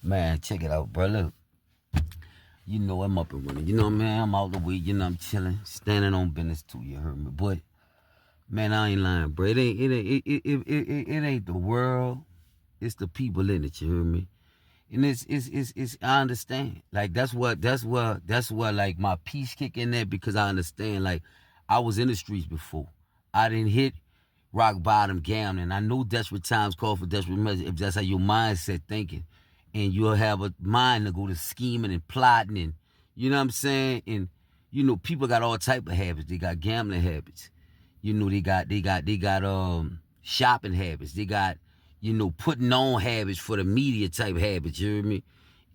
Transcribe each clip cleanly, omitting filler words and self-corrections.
Man, check it out, bro. Look, you know I'm up and running. You know, man, I'm out the way. You know, I'm chilling, standing on business too. You heard me, but man, I ain't lying, bro. It ain't the world. It's the people in it. You heard me, and it's. I understand. Like that's what like my peace kick in there because I understand. Like I was in the streets before. I didn't hit rock bottom gambling. I know desperate times call for desperate measures if that's how your mindset thinking. And you'll have a mind to go to scheming and plotting and you know what I'm saying? And you know, people got all type of habits. They got gambling habits. You know, they got shopping habits. They got, you know, putting on habits for the media type habits, you hear me?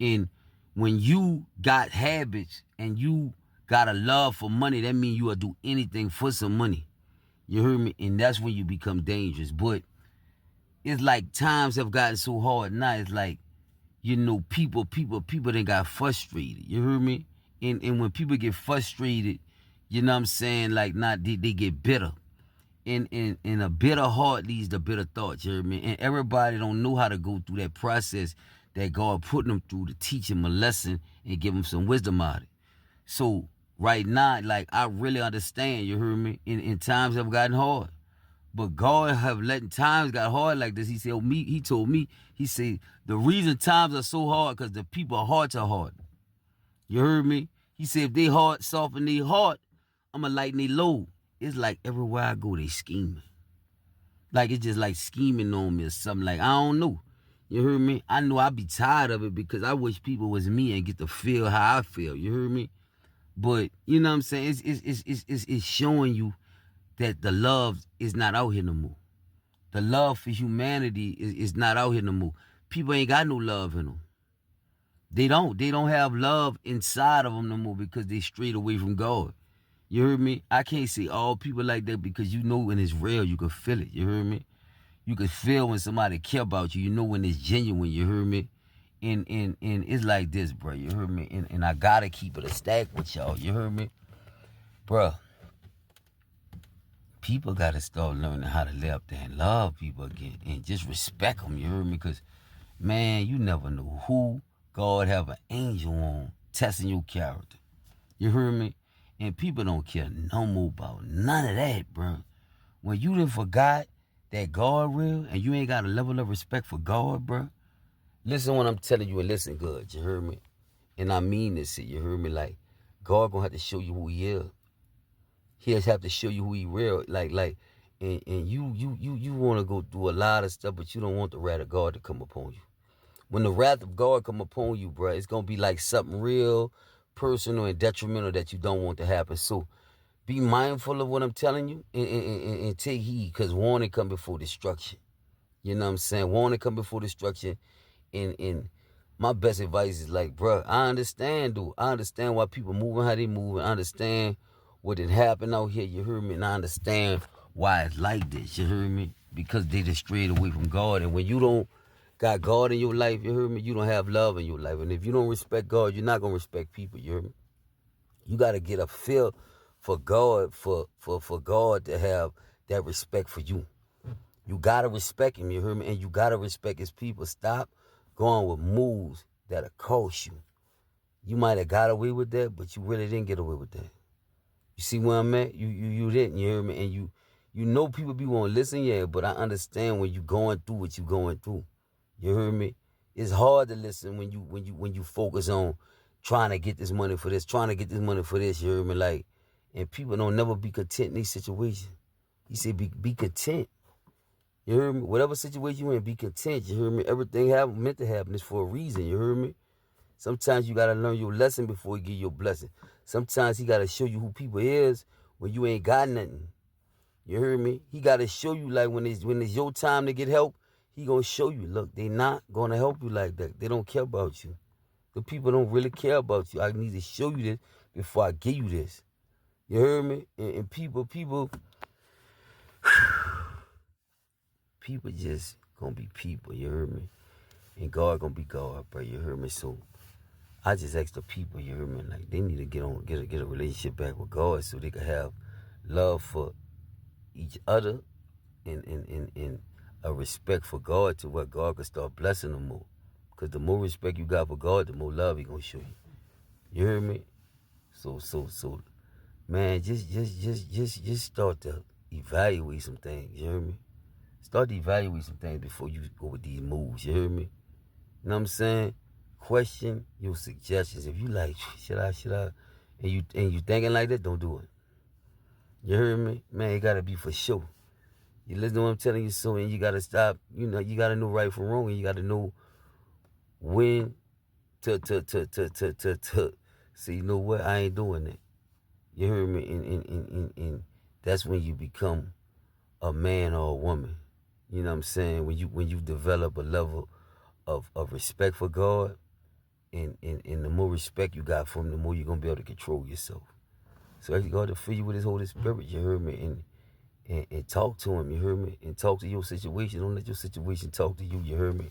And when you got habits and you got a love for money, that means you will do anything for some money. You hear me? And that's when you become dangerous. But it's like times have gotten so hard now. It's like, you know, people then got frustrated. You hear me? And when people get frustrated, you know what I'm saying? Like not they get bitter. And a bitter heart leads to bitter thoughts, you hear me? And everybody don't know how to go through that process that God put them through to teach them a lesson and give them some wisdom out of it. So right now, like I really understand, you hear me? In times have gotten hard. But God have letting times got hard like this. He said, he told me, he said, the reason times are so hard because the people hearts are hard. You heard me? He said, if they heart soften their heart, I'ma lighten their load. It's like everywhere I go, they scheming. Like it's just like scheming on me or something. Like I don't know. You heard me? I know I be tired of it because I wish people was me and get to feel how I feel. You heard me? But you know what I'm saying? It's showing you that the love is not out here no more. The love for humanity is not out here no more. People ain't got no love in them. They don't. They don't have love inside of them no more because they strayed away from God. You heard me? I can't say all people like that because you know when it's real, you can feel it. You heard me? You can feel when somebody care about you. You know when it's genuine. You heard me? And it's like this, bro. You heard me? And I gotta keep it a stack with y'all. You heard me? Bruh, people got to start learning how to live up there and love people again and just respect them. You heard me? Because, man, you never know who God have an angel on testing your character. You heard me? And people don't care no more about none of that, bro. When you done forgot that God real and you ain't got a level of respect for God, bro, listen when I'm telling you and listen good. You heard me? And I mean this shit. You heard me? Like, God gonna have to show you who he is. He'll have to show you who he real. And you want to go through a lot of stuff, but you don't want the wrath of God to come upon you. When the wrath of God come upon you, bro, it's gonna be like something real personal and detrimental that you don't want to happen. So be mindful of what I'm telling you and take heed, because warning come before destruction. You know what I'm saying? Warning come before destruction. And my best advice is like, bro, I understand, dude. I understand why people moving how they moving. I understand what did happen out here. You heard me? And I understand why it's like this. You heard me? Because they just strayed away from God. And when you don't got God in your life, you heard me? You don't have love in your life. And if you don't respect God, you're not gonna respect people. You heard me? You gotta get a feel for God, for God to have that respect for you. You gotta respect him, you hear me? And you gotta respect his people. Stop going with moves that'll cost you. You might have got away with that, but you really didn't get away with that. You see where I'm at? You didn't, you hear me? And you know people be want to listen, yeah, but I understand when you going through what you going through. You hear me? It's hard to listen when you focus on trying to get this money for this, trying to get this money for this, you hear me? Like, and people don't never be content in these situations. He said be content. You hear me? Whatever situation you in, be content. You hear me? Everything meant to happen is for a reason. You hear me? Sometimes you gotta learn your lesson before you get your blessing. Sometimes he gotta show you who people is when you ain't got nothing. You hear me? He gotta show you like when it's your time to get help. He gonna show you. Look, they not gonna help you like that. They don't care about you. The people don't really care about you. I need to show you this before I give you this. You hear me? And people just gonna be people, you heard me? And God gonna be God, bro, you heard me? So I just ask the people, you heard me? Like they need to get a relationship back with God so they can have love for each other and a respect for God to where God can start blessing them more. Because the more respect you got for God, the more love He gonna show you. You hear me? So, man, just start to evaluate some things. You hear me? Start to evaluate some things before you go with these moves. You hear me? You know what I'm saying? Question your suggestions. If you like, should I, and you thinking like that, don't do it. You hear me? Man, it gotta be for sure. You listen to what I'm telling you, so, and you gotta stop. You know, you gotta know right from wrong, and you gotta know when to. So you know what? I ain't doing that. You hear me? And that's when you become a man or a woman. You know what I'm saying? When you develop a level of respect for God, and the more respect you got for Him, the more you're gonna be able to control yourself. So you got to fill you with His Holy Spirit. You hear me? And talk to Him. You hear me? And talk to your situation. Don't let your situation talk to you. You hear me?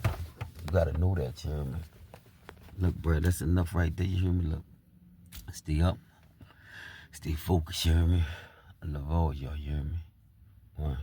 You gotta know that. You hear me? Look, bro, that's enough right there. You hear me? Look, stay up, stay focused. You hear me? I love all y'all. You hear me? One.